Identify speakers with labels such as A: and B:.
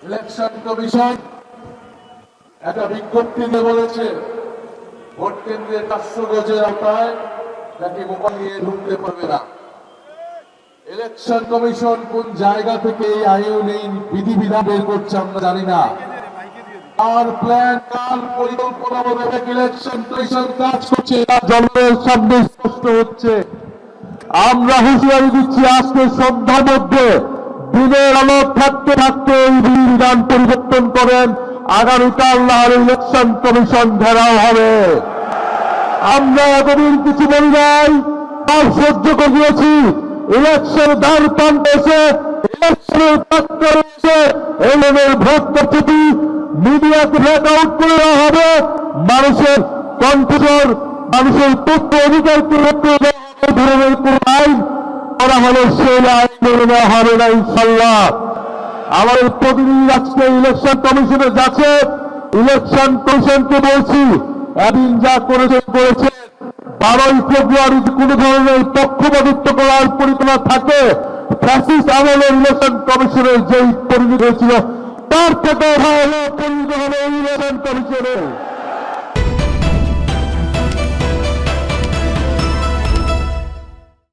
A: Election commission একটা বিজ্ঞপ্তিতে বলেছে ভোট কেন্দ্রের 500 গজের আওতায় নাকি মোবাইল নিয়ে ঢুকতে পারবে না। ইলেকশন কমিশন কোন জায়গা থেকে এই আইন এই বিধিবিধান বের করছে আমরা জানি না। আর প্ল্যান কার পরিকল্পনা মোতাবেক ইলেকশন কমিশন কাজ করছে তা জনগণের সামনে স্পষ্ট হচ্ছে। আমরা হুঁশিয়ারি দিচ্ছি আজকে সন্ধ্যার মধ্যে দিনের আলো থাকতে থাকতে এই বিধিবিধান পরিবর্তন করেন, আগামীকাল আর ইলেকশন কমিশন ঘেরাও হবে। আমরা এতদিন কিছু বলি নাই, তাও সহ্য করে দিয়েছি। ইলেকশন দ্বার প্রান্তে এসে ইলেকশনের প্রাক্তন এসে এলেনের ভোট পদ্ধতি মিডিয়াকে ব্ল্যাক আউট করে দেওয়া হবে, মানুষের কণ্ঠস্বর মানুষের তথ্য অধিকারকে রক্ষা দেওয়া হবে। ধরনের কোন আইন করা হলে সেই আইন মেনে নেওয়া হবে না ইনশাল্লাহ। আমাদের প্রতিনিধি আজকে ইলেকশন কমিশনে যাচ্ছে, ইলেকশন কমিশনকে বলছি এদিন যা করেছেন 12ই ফেব্রুয়ারি কোন ধরনের পক্ষপাতিত্ব করার পরিকল্পনা থাকে, ফ্যাসিস্ট আমলের ইলেকশন কমিশনের যেই পরিণতি হয়েছিল তার থেকে ভালো পরিণতি হবে এই ইলেকশন কমিশনের।